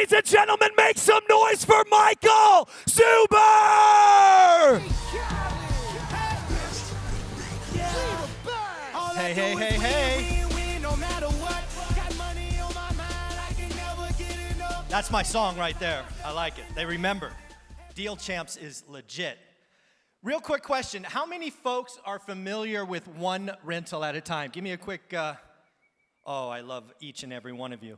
Ladies and gentlemen, make some noise for Michael Zuber! Hey. That's my song right there. I like it. They remember. Deal Champs is legit. Real quick question. How many folks are familiar with one rental at a time? Give me a quick, I love each and every one of you.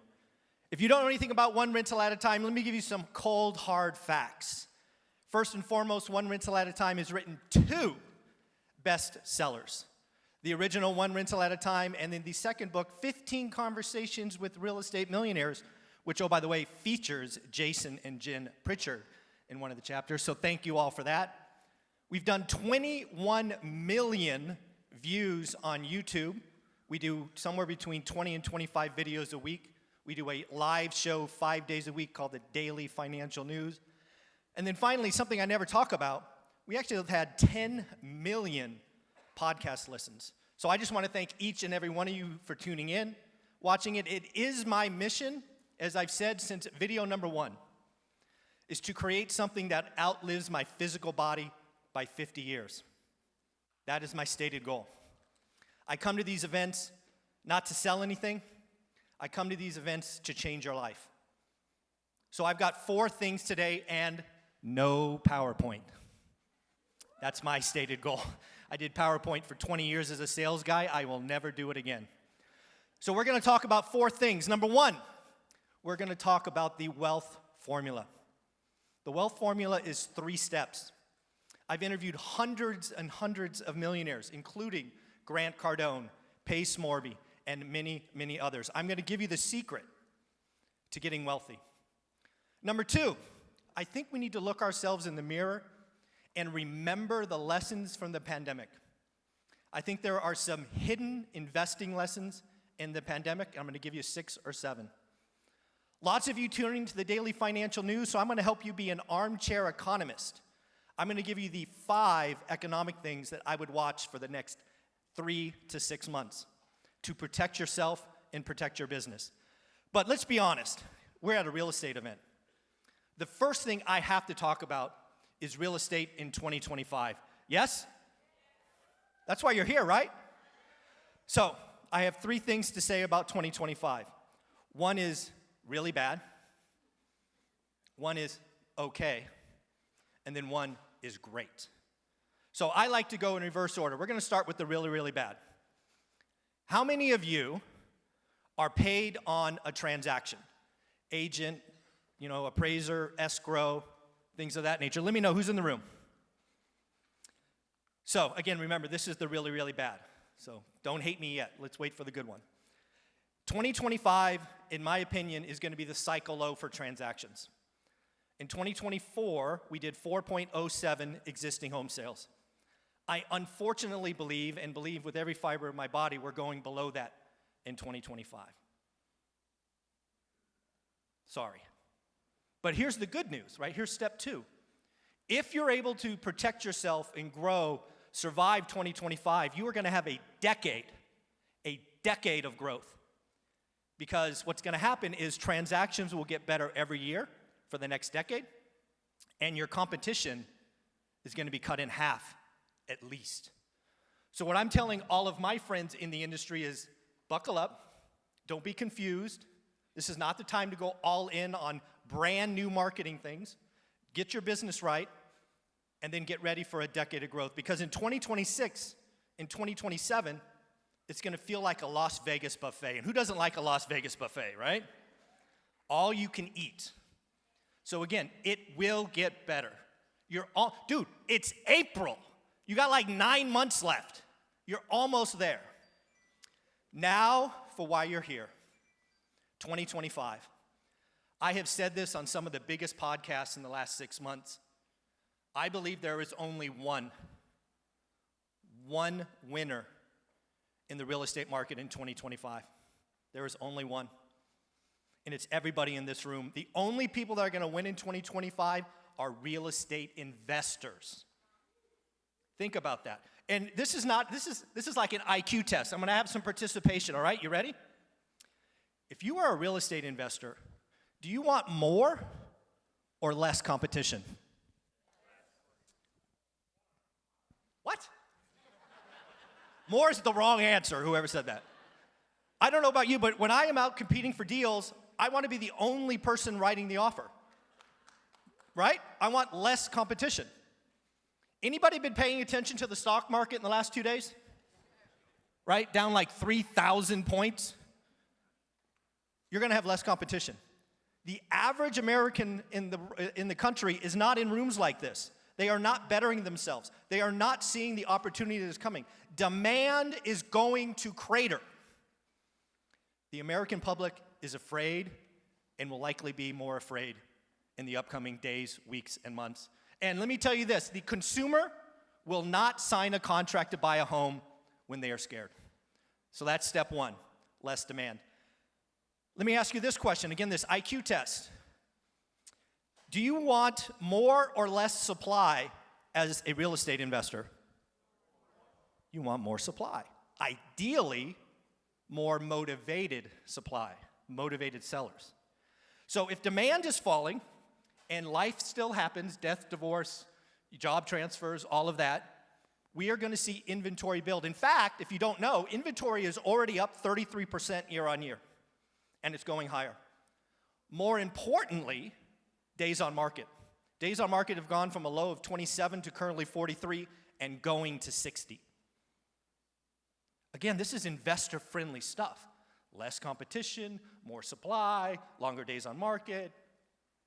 If you don't know anything about one rental at a time, let me give you some cold, hard facts. First and foremost, One Rental at a Time has written 2 bestsellers. The original One Rental at a Time, and then the second book, 15 Conversations with Real Estate Millionaires, which, oh, by the way, features Jason and Jen Pritchard in one of the chapters, so thank you all for that. We've done 21 million views on YouTube. We do somewhere between 20 and 25 videos a week. We do a live show 5 days a week called the Daily Financial News. And then finally, something I never talk about, we actually have had 10 million podcast listens. So I just want to thank each and every one of you for tuning in, watching it. It is my mission, as I've said since video number 1, is to create something that outlives my physical body by 50 years. That is my stated goal. I come to these events not to sell anything. I come to these events to change your life. So I've got 4 things today and no PowerPoint. That's my stated goal. I did PowerPoint for 20 years as a sales guy. I will never do it again. So we're going to talk about 4 things. Number 1, we're going to talk about the wealth formula. The wealth formula is 3 steps. I've interviewed hundreds and hundreds of millionaires, including Grant Cardone, Pace Morby, and many, many others. I'm going to give you the secret to getting wealthy. Number 2, I think we need to look ourselves in the mirror and remember the lessons from the pandemic. I think there are some hidden investing lessons in the pandemic. I'm going to give you 6 or 7. Lots of you tuning into the Daily Financial News, so I'm going to help you be an armchair economist. I'm going to give you the 5 economic things that I would watch for the next 3 to 6 months to protect yourself and protect your business. But let's be honest, we're at a real estate event. The first thing I have to talk about is real estate in 2025. Yes? That's why you're here, right? So I have 3 things to say about 2025. 1 is really bad. 1 is okay. And then 1 is great. So I like to go in reverse order. We're going to start with the really, really bad. How many of you are paid on a transaction? Agent, appraiser, escrow, things of that nature. Let me know who's in the room. So again, remember, this is the really, really bad. So don't hate me yet. Let's wait for the good one. 2025, in my opinion, is going to be the cycle low for transactions. In 2024, we did 4.07 existing home sales. I unfortunately believe with every fiber of my body, we're going below that in 2025. Sorry. But here's the good news, right? Here's step 2. If you're able to protect yourself and grow, survive 2025, you are going to have a decade of growth. Because what's going to happen is transactions will get better every year for the next decade, and your competition is going to be cut in half at least. So what I'm telling all of my friends in the industry is buckle up, don't be confused. This is not the time to go all in on brand new marketing things. Get your business right, and then get ready for a decade of growth. Because in 2026, in 2027, it's going to feel like a Las Vegas buffet. And who doesn't like a Las Vegas buffet, right? All you can eat. So again, it will get better. Dude, it's April. You got like 9 months left. You're almost there. Now for why you're here. 2025. I have said this on some of the biggest podcasts in the last 6 months. I believe there is only one winner in the real estate market in 2025. There is only one. And it's everybody in this room. The only people that are going to win in 2025 are real estate investors. Think about that. And this is like an IQ test. I'm going to have some participation, all right? You ready? If you are a real estate investor, Do you want more or less competition? What? More is the wrong answer, whoever said that. I don't know about you, but when I am out competing for deals, I want to be the only person writing the offer. Right? I want less competition. Anybody been paying attention to the stock market in the last 2 days? Right? Down like 3,000 points. You're going to have less competition. The average American in the country is not in rooms like this. They are not bettering themselves. They are not seeing the opportunity that is coming. Demand is going to crater. The American public is afraid and will likely be more afraid in the upcoming days, weeks, and months. And let me tell you this, the consumer will not sign a contract to buy a home when they are scared. So that's step one, less demand. Let me ask you this question, again, this IQ test. Do you want more or less supply as a real estate investor? You want more supply. Ideally, more motivated supply, motivated sellers. So if demand is falling and life still happens, death, divorce, job transfers, all of that, we are going to see inventory build. In fact, if you don't know, inventory is already up 33% year on year, and it's going higher. More importantly, days on market. Days on market have gone from a low of 27 to currently 43 and going to 60. Again, this is investor-friendly stuff. Less competition, more supply, longer days on market.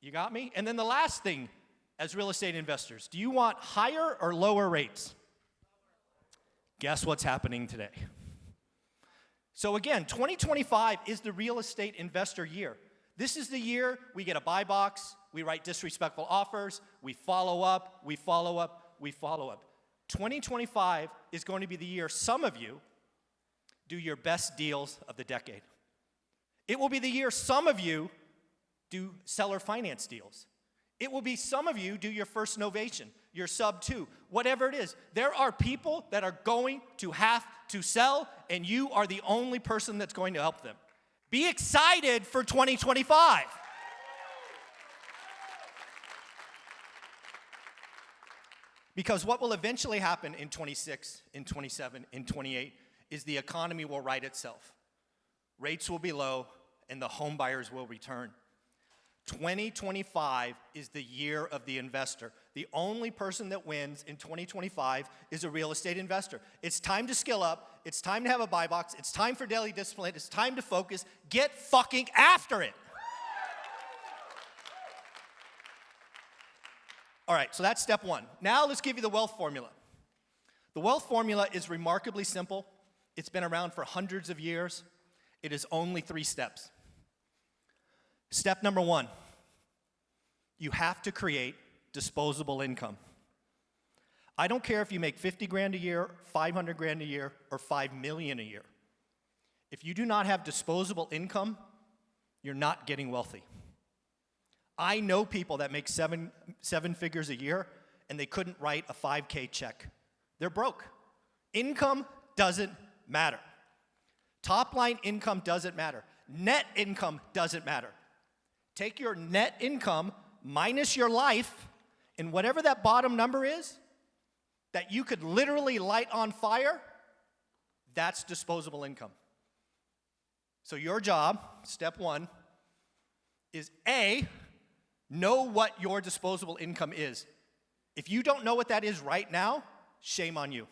You got me? And then the last thing, as real estate investors, do you want higher or lower rates? Guess what's happening today? So again, 2025 is the real estate investor year. This is the year we get a buy box, we write disrespectful offers, we follow up, we follow up, we follow up. 2025 is going to be the year some of you do your best deals of the decade. It will be the year some of you do seller finance deals. It will be some of you do your first novation, your sub 2, whatever it is. There are people that are going to have to sell, and you are the only person that's going to help them. Be excited for 2025. Because what will eventually happen in 26, in 27, in 28 is the economy will right itself. Rates will be low, and the home buyers will return. 2025 is the year of the investor. The only person that wins in 2025 is a real estate investor. It's time to skill up. It's time to have a buy box. It's time for daily discipline. It's time to focus. Get fucking after it. All right, so that's step one. Now let's give you the wealth formula. The wealth formula is remarkably simple. It's been around for hundreds of years. It is only 3 steps. Step number 1, you have to create disposable income. I don't care if you make 50 grand a year, 500 grand a year, or 5 million a year. If you do not have disposable income, you're not getting wealthy. I know people that make seven figures a year and they couldn't write a 5K check. They're broke. Income doesn't matter. Top line income doesn't matter. Net income doesn't matter. Take your net income minus your life, and whatever that bottom number is, that you could literally light on fire, that's disposable income. So your job, step 1, is A, know what your disposable income is. If you don't know what that is right now, shame on you.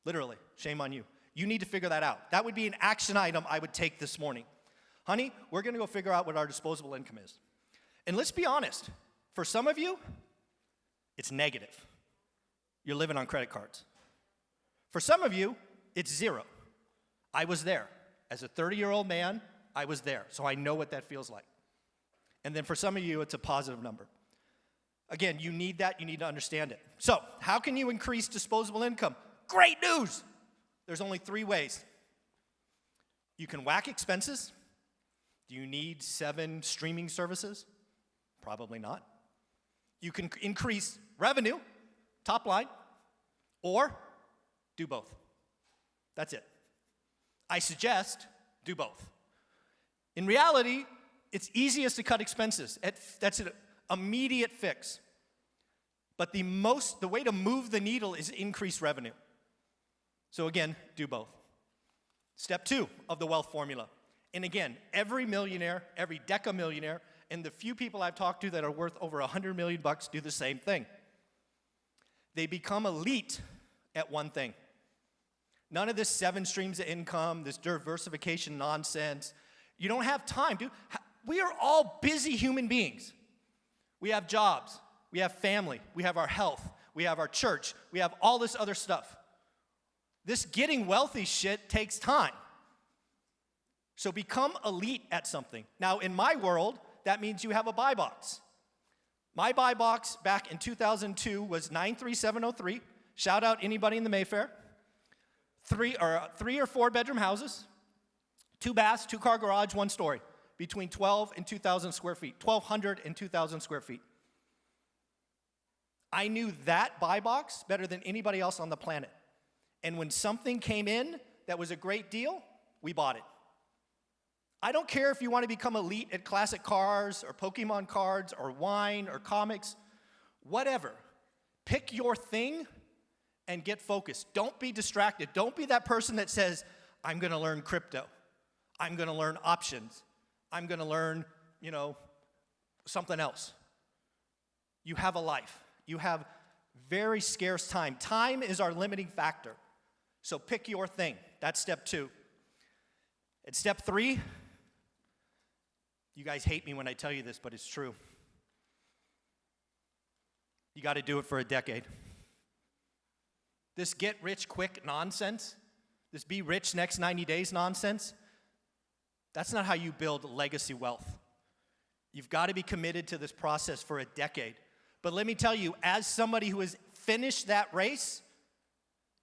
Literally, shame on you. You need to figure that out. That would be an action item I would take this morning. Honey, we're going to go figure out what our disposable income is. And let's be honest, for some of you, it's negative. You're living on credit cards. For some of you, it's 0. I was there. As a 30-year-old man, I was there, so I know what that feels like. And then for some of you, it's a positive number. Again, you need that. You need to understand it. So how can you increase disposable income? Great news! There's only 3 ways. You can whack expenses. Do you need 7 streaming services? Probably not. You can increase revenue, top line, or do both. That's it. I suggest do both. In reality, it's easiest to cut expenses. That's an immediate fix. But the way to move the needle is increase revenue. So again, do both. Step 2 of the wealth formula. And again, every millionaire, every decamillionaire, and the few people I've talked to that are worth over $100 million do the same thing. They become elite at one thing. None of this 7 streams of income, this diversification nonsense. You don't have time, dude. We are all busy human beings. We have jobs, we have family, we have our health, we have our church, we have all this other stuff. This getting wealthy shit takes time. So become elite at something. Now, in my world, that means you have a buy box. My buy box back in 2002 was 93703. Shout out anybody in the Mayfair. 3 or 4 bedroom houses, 2 baths, 2-car garage, 1 story, between 12 and 2,000 square feet, 1,200 and 2,000 square feet. I knew that buy box better than anybody else on the planet. And when something came in that was a great deal, we bought it. I don't care if you want to become elite at classic cars or Pokemon cards or wine or comics, whatever. Pick your thing and get focused. Don't be distracted. Don't be that person that says, I'm going to learn crypto. I'm going to learn options. I'm going to learn, something else. You have a life. You have very scarce time. Time is our limiting factor. So pick your thing. That's step 2. And step 3, you guys hate me when I tell you this, but it's true. You got to do it for a decade. This get rich quick nonsense, this be rich next 90 days nonsense, that's not how you build legacy wealth. You've got to be committed to this process for a decade. But let me tell you, as somebody who has finished that race,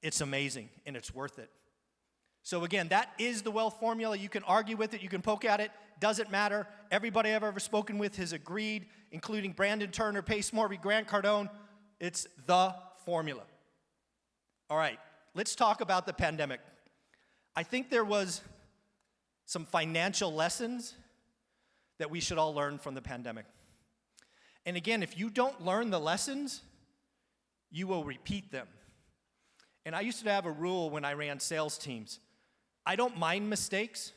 it's amazing and it's worth it. So again, that is the wealth formula. You can argue with it, you can poke at it, doesn't matter. Everybody I've ever spoken with has agreed, including Brandon Turner, Pace Morby, Grant Cardone. It's the formula. All right, let's talk about the pandemic. I think there was some financial lessons that we should all learn from the pandemic. And again, if you don't learn the lessons, you will repeat them. And I used to have a rule when I ran sales teams. I don't mind mistakes,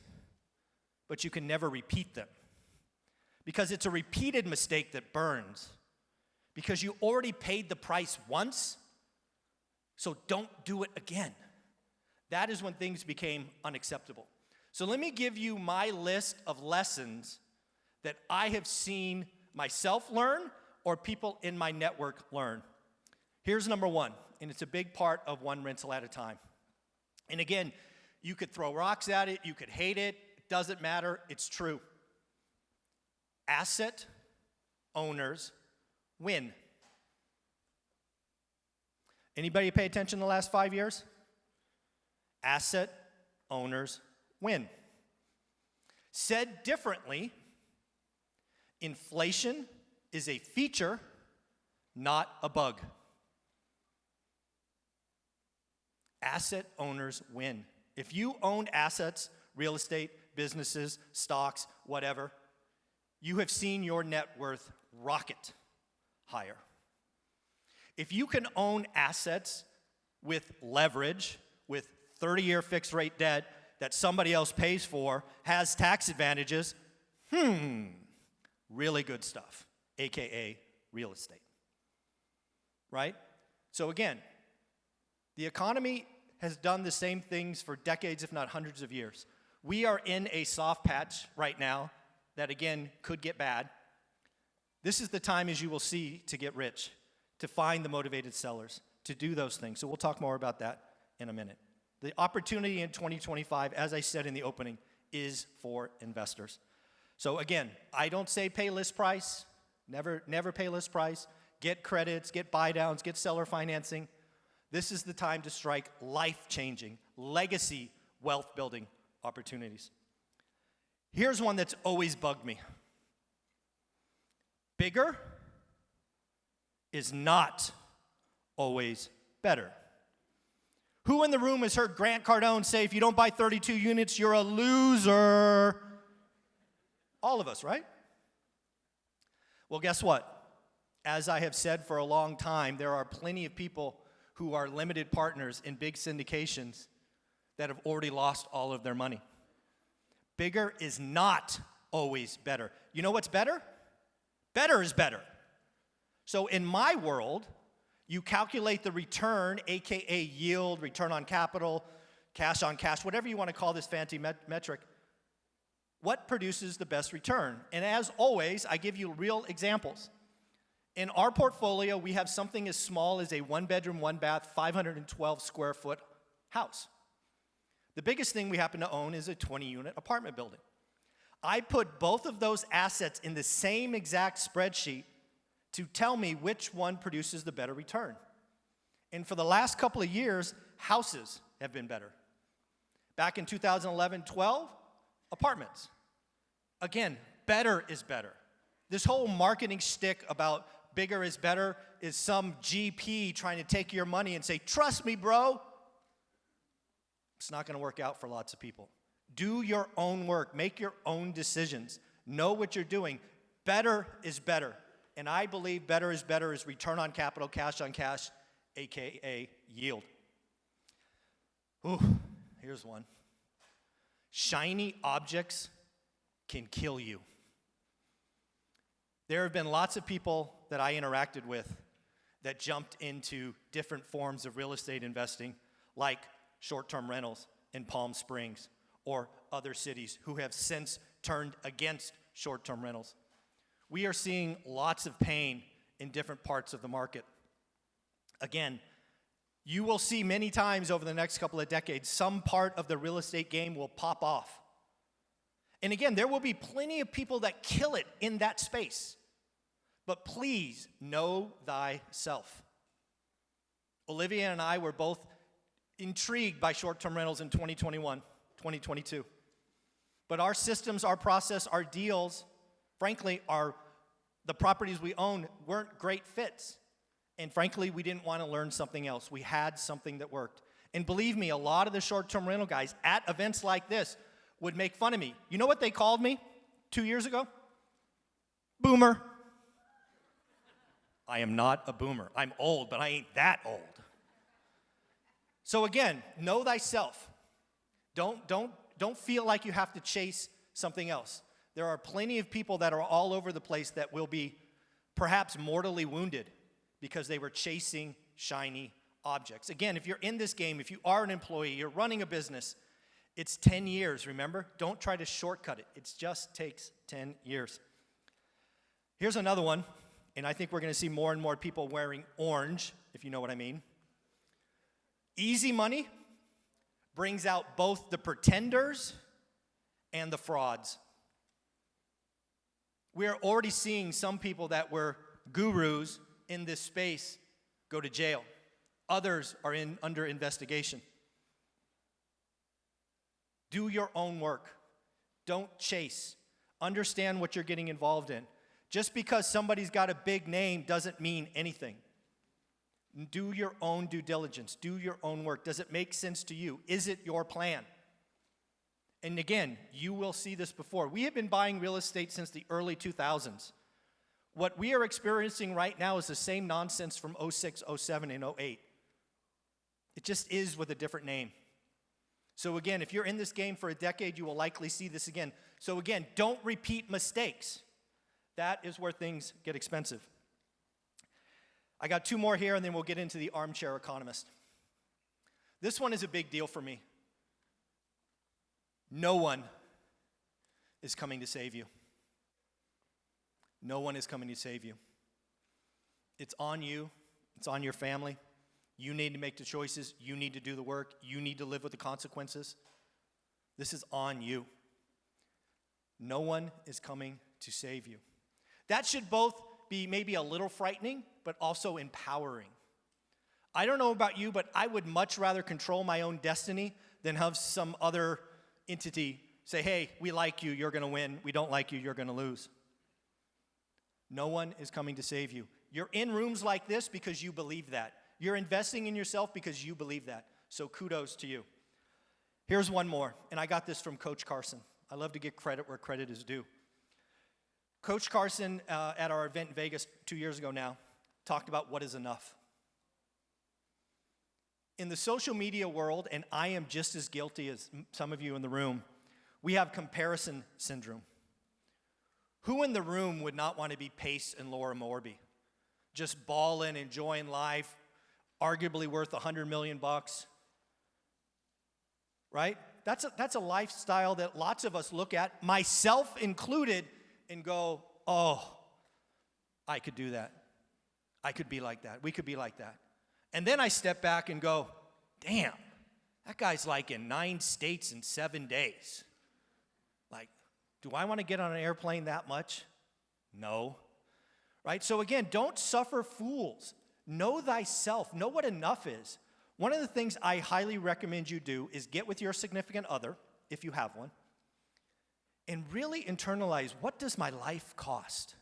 but you can never repeat them. Because it's a repeated mistake that burns. Because you already paid the price once, so don't do it again. That is when things became unacceptable. So let me give you my list of lessons that I have seen myself learn or people in my network learn. Here's number 1, and it's a big part of one rental at a time. And again, you could throw rocks at it, you could hate it, it doesn't matter, it's true. Asset owners win. Anybody pay attention the last 5 years? Asset owners win. Said differently, inflation is a feature, not a bug. Asset owners win. If you own assets, real estate, businesses, stocks, whatever, you have seen your net worth rocket higher. If you can own assets with leverage, with 30-year fixed rate debt that somebody else pays for, has tax advantages, really good stuff, AKA real estate, right? So again, the economy has done the same things for decades, if not hundreds of years. We are in a soft patch right now that, again, could get bad. This is the time, as you will see, to get rich, to find the motivated sellers, to do those things. So we'll talk more about that in a minute. The opportunity in 2025, as I said in the opening, is for investors. So again, I don't say pay list price, never pay list price, get credits, get buy downs, get seller financing. This is the time to strike life-changing, legacy wealth building opportunities. Here's one that's always bugged me. Bigger is not always better. Who in the room has heard Grant Cardone say, if you don't buy 32 units, you're a loser? All of us, right? Well, guess what? As I have said for a long time, there are plenty of people who are limited partners in big syndications that have already lost all of their money. Bigger is not always better. You know what's better? Better is better. So in my world, you calculate the return, AKA yield, return on capital, cash on cash, whatever you want to call this fancy metric. What produces the best return? And as always, I give you real examples. In our portfolio, we have something as small as a 1-bedroom, 1-bath, 512 square foot house. The biggest thing we happen to own is a 20-unit apartment building. I put both of those assets in the same exact spreadsheet to tell me which one produces the better return. And for the last couple of years, houses have been better. Back in 2011-12, apartments. Again, better is better. This whole marketing shtick about bigger is better is some GP trying to take your money and say, trust me, bro. It's not going to work out for lots of people. Do your own work. Make your own decisions. Know what you're doing. Better is better. And I believe better is return on capital, cash on cash, AKA yield. Ooh, here's one. Shiny objects can kill you. There have been lots of people that I interacted with that jumped into different forms of real estate investing, like short-term rentals in Palm Springs or other cities who have since turned against short-term rentals. We are seeing lots of pain in different parts of the market. Again, you will see many times over the next couple of decades, some part of the real estate game will pop off. And again, there will be plenty of people that kill it in that space. But please know thyself. Olivia and I were both intrigued by short-term rentals in 2021, 2022. But our systems, our process, our deals, frankly, the properties we own weren't great fits. And frankly, we didn't want to learn something else. We had something that worked. And believe me, a lot of the short-term rental guys at events like this would make fun of me. You know what they called me 2 years ago? Boomer. I am not a boomer. I'm old, but I ain't that old. So again, know thyself. Don't feel like you have to chase something else. There are plenty of people that are all over the place that will be perhaps mortally wounded because they were chasing shiny objects. Again, if you're in this game, if you are an employee, you're running a business, it's 10 years, remember? Don't try to shortcut it. It just takes 10 years. Here's another one, and I think we're going to see more and more people wearing orange, if you know what I mean. Easy money brings out both the pretenders and the frauds. We are already seeing some people that were gurus in this space go to jail. Others are under investigation. Do your own work. Don't chase. Understand what you're getting involved in. Just because somebody's got a big name doesn't mean anything. Do your own due diligence. Do your own work. Does it make sense to you? Is it your plan? And again, you will see this before. We have been buying real estate since the early 2000s. What we are experiencing right now is the same nonsense from 06, 07, and 08. It just is with a different name. So again, if you're in this game for a decade, you will likely see this again. So again, don't repeat mistakes. That is where things get expensive. I got two more here, and then we'll get into the armchair economist. This one is a big deal for me. No one is coming to save you. No one is coming to save you. It's on you. It's on your family. You need to make the choices. You need to do the work. You need to live with the consequences. This is on you. No one is coming to save you. That should both be maybe a little frightening, but also empowering. I don't know about you, but I would much rather control my own destiny than have some other entity say, hey, we like you, you're going to win. We don't like you, you're going to lose. No one is coming to save you. You're in rooms like this because you believe that. You're investing in yourself because you believe that. So kudos to you. Here's one more, and I got this from Coach Carson. I love to give credit where credit is due. Coach Carson, at our event in Vegas 2 years ago now, talked about what is enough. In the social media world, and I am just as guilty as some of you in the room, we have comparison syndrome. Who in the room would not want to be Pace and Laura Morby? Just balling, enjoying life, arguably worth $100 million, right? That's a lifestyle that lots of us look at, myself included, and go, oh, I could do that. I could be like that. We could be like that. And then I step back and go, damn, that guy's like in 9 states in 7 days. Like, do I want to get on an airplane that much? No. Right? So again, don't suffer fools. Know thyself. Know what enough is. One of the things I highly recommend you do is get with your significant other, if you have one, and really internalize, what does my life cost?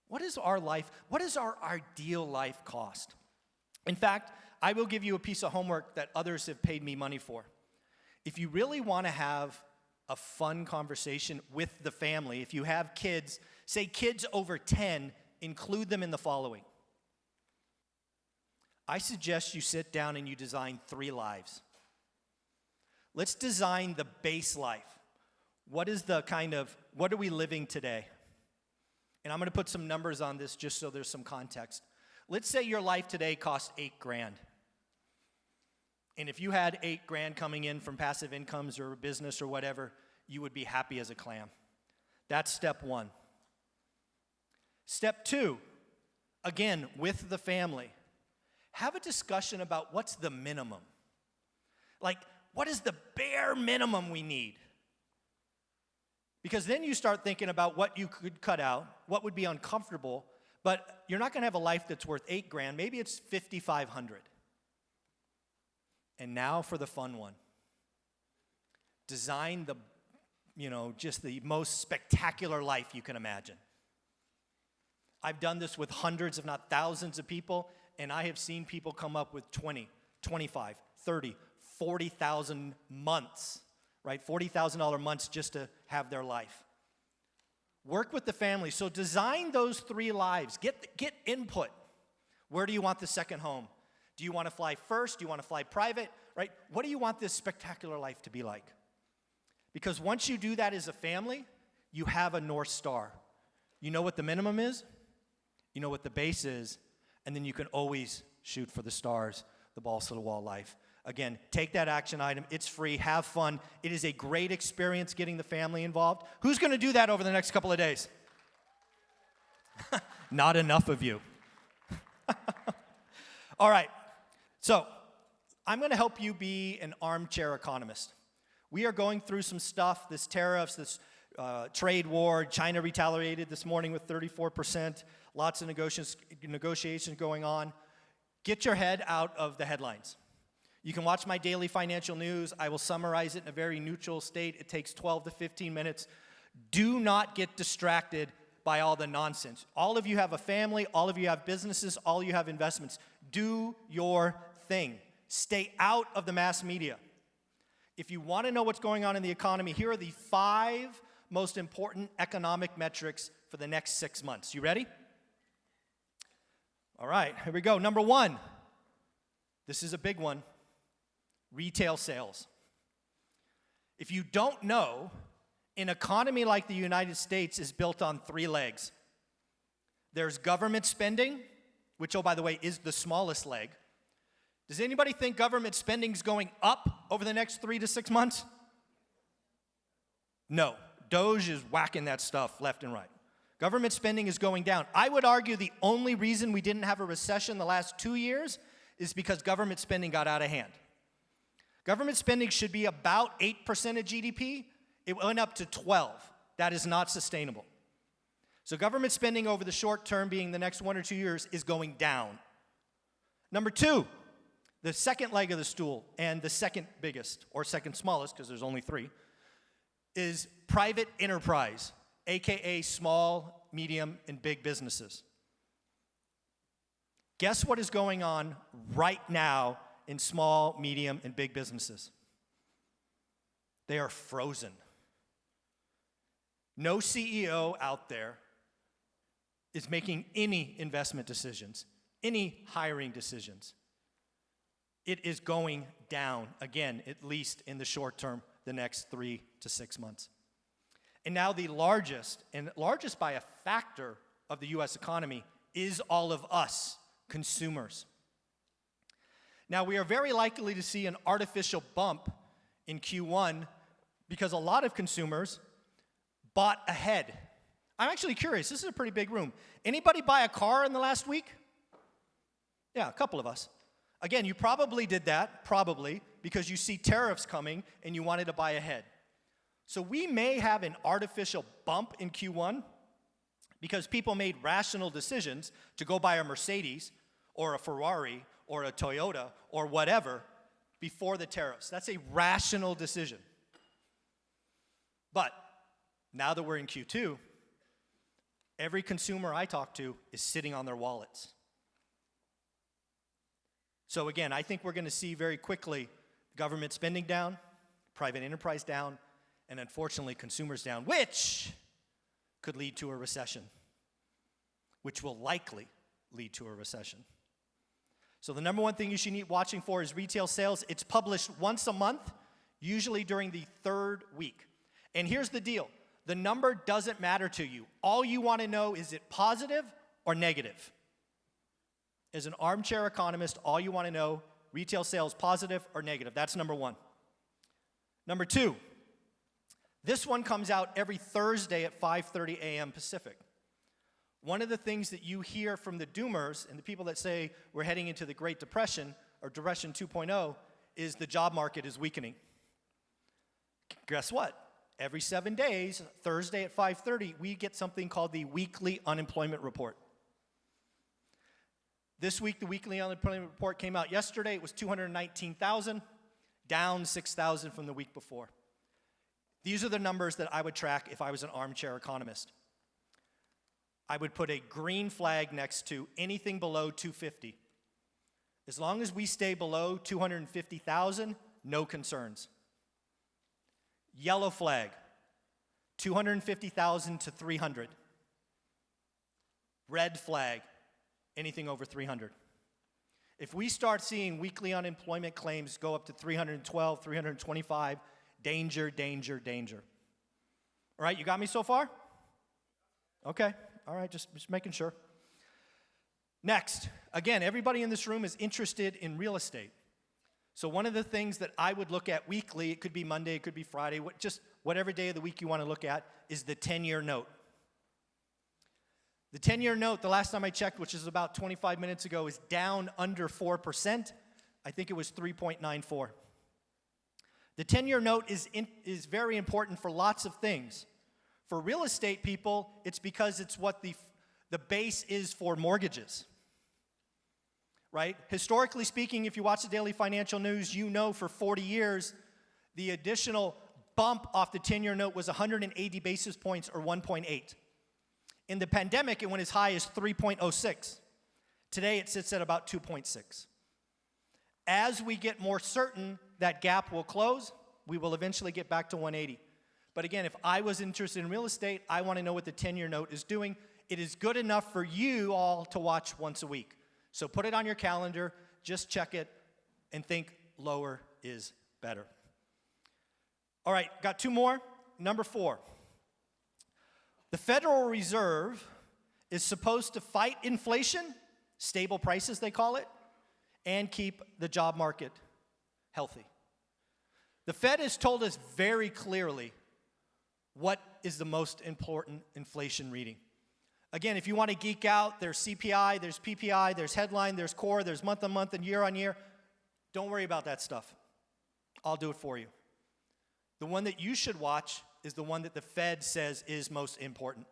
What is our ideal life cost? In fact, I will give you a piece of homework that others have paid me money for. If you really want to have a fun conversation with the family, if you have kids, say kids over 10, include them in the following. I suggest you sit down and you design 3 lives. Let's design the base life. What are we living today? And I'm going to put some numbers on this just so there's some context. Let's say your life today costs $8,000. And if you had $8,000 coming in from passive incomes or business or whatever, you would be happy as a clam. That's step 1. Step 2, again, with the family. Have a discussion about what's the minimum. Like, what is the bare minimum we need? Because then you start thinking about what you could cut out, what would be uncomfortable, but you're not going to have a life that's worth $8,000. Maybe it's $5,500. And now for the fun one. Design just the most spectacular life you can imagine. I've done this with hundreds, if not thousands of people, and I have seen people come up with 20, 25, 30, 40,000 months, right? $40,000 months just to have their life. Work with the family. So design those 3 lives. Get input. Where do you want the second home? Do you want to fly first? Do you want to fly private? Right? What do you want this spectacular life to be like? Because once you do that as a family, you have a North Star. You know what the minimum is, you know what the base is, and then you can always shoot for the stars, the balls to the wall life. Again, take that action item. It's free. Have fun. It is a great experience getting the family involved. Who's going to do that over the next couple of days? Not enough of you. All right. So I'm going to help you be an armchair economist. We are going through some stuff, this tariffs, this trade war. China retaliated this morning with 34%. Lots of negotiations going on. Get your head out of the headlines. You can watch my daily financial news. I will summarize it in a very neutral state. It takes 12 to 15 minutes. Do not get distracted by all the nonsense. All of you have a family. All of you have businesses. All of you have investments. Do your thing. Stay out of the mass media. If you want to know what's going on in the economy, here are the 5 most important economic metrics for the next 6 months. You ready? All right, here we go. Number 1, this is a big one, retail sales. If you don't know, an economy like the United States is built on 3 legs. There's government spending, which, oh, by the way, is the smallest leg. Does anybody think government spending is going up over the next 3 to 6 months? No. Doge is whacking that stuff left and right. Government spending is going down. I would argue the only reason we didn't have a recession the last 2 years is because government spending got out of hand. Government spending should be about 8% of GDP. It went up to 12. That is not sustainable. So government spending over the short term, being the next 1 or 2 years, is going down. Number 2, the second leg of the stool, and the second biggest, or second smallest, because there's only 3, is private enterprise, AKA small, medium, and big businesses. Guess what is going on right now in small, medium, and big businesses? They are frozen. No CEO out there is making any investment decisions, any hiring decisions. It is going down, again, at least in the short term, the next 3 to 6 months. And now the largest by a factor of the US economy, is all of us, consumers. Now, we are very likely to see an artificial bump in Q1 because a lot of consumers bought ahead. I'm actually curious, this is a pretty big room. Anybody buy a car in the last week? Yeah, a couple of us. Again, you probably did that, because you see tariffs coming and you wanted to buy ahead. So we may have an artificial bump in Q1 because people made rational decisions to go buy a Mercedes or a Ferrari or a Toyota or whatever before the tariffs. That's a rational decision. But now that we're in Q2, every consumer I talk to is sitting on their wallets. So again, I think we're going to see very quickly government spending down, private enterprise down, and unfortunately consumers down, which could lead to a recession, which will likely lead to a recession. So the number one thing you should be watching for is retail sales. It's published once a month, usually during the 3rd week. And here's the deal. The number doesn't matter to you. All you want to know, is it positive or negative? As an armchair economist, all you want to know, retail sales positive or negative. That's number one. Number two, this one comes out every Thursday at 5:30 a.m. Pacific. One of the things that you hear from the doomers and the people that say we're heading into the Great Depression or Depression 2.0 is the job market is weakening. Guess what? Every 7 days, Thursday at 5:30, we get something called the weekly unemployment report. This week, the weekly unemployment report came out yesterday. It was 219,000, down 6,000 from the week before. These are the numbers that I would track if I was an armchair economist. I would put a green flag next to anything below 250. As long as we stay below 250,000, no concerns. Yellow flag, 250,000 to 300. Red flag, anything over 300. If we start seeing weekly unemployment claims go up to 312, 325, danger, danger, danger. All right, you got me so far? Okay, all right, just making sure. Next, again, everybody in this room is interested in real estate. So one of the things that I would look at weekly, it could be Monday, it could be Friday, just whatever day of the week you want to look at, is the 10-year note. The 10-year note, the last time I checked, which is about 25 minutes ago, is down under 4%. I think it was 3.94. The 10-year note is very important for lots of things. For real estate people, it's because it's what the base is for mortgages. Right? Historically speaking, if you watch the daily financial news, you know for 40 years, the additional bump off the 10-year note was 180 basis points or 1.8. In the pandemic, it went as high as 3.06. Today, it sits at about 2.6. As we get more certain that gap will close, we will eventually get back to 180. But again, if I was interested in real estate, I want to know what the 10-year note is doing. It is good enough for you all to watch once a week. So put it on your calendar, just check it, and think lower is better. All right, got two more. Number 4. The Federal Reserve is supposed to fight inflation, stable prices they call it, and keep the job market healthy. The Fed has told us very clearly what is the most important inflation reading. Again, if you want to geek out, there's CPI, there's PPI, there's headline, there's core, there's month-on-month and year-on-year. Don't worry about that stuff. I'll do it for you. The one that you should watch is the one that the Fed says is most important.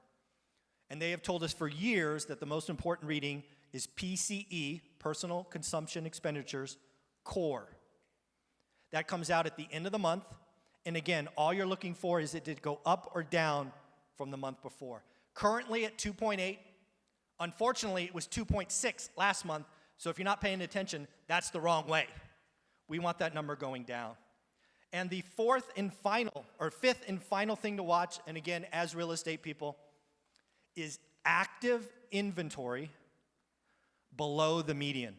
And they have told us for years that the most important reading is PCE, Personal Consumption Expenditures, core. That comes out at the end of the month. And again, all you're looking for is it to go up or down from the month before. Currently at 2.8. Unfortunately, it was 2.6 last month. So if you're not paying attention, that's the wrong way. We want that number going down. And the fifth and final thing to watch, and again, as real estate people, is active inventory below the median.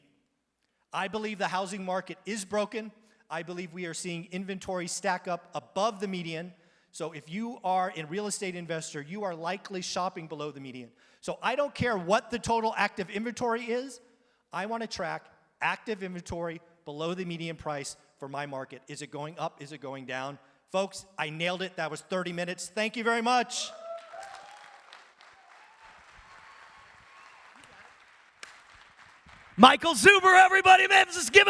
I believe the housing market is broken. I believe we are seeing inventory stack up above the median. So if you are a real estate investor, you are likely shopping below the median. So I don't care what the total active inventory is. I want to track active inventory below the median price for my market. Is it going up? Is it going down? Folks, I nailed it. That was 30 minutes. Thank you very much. Michael Zuber, everybody, man, just give him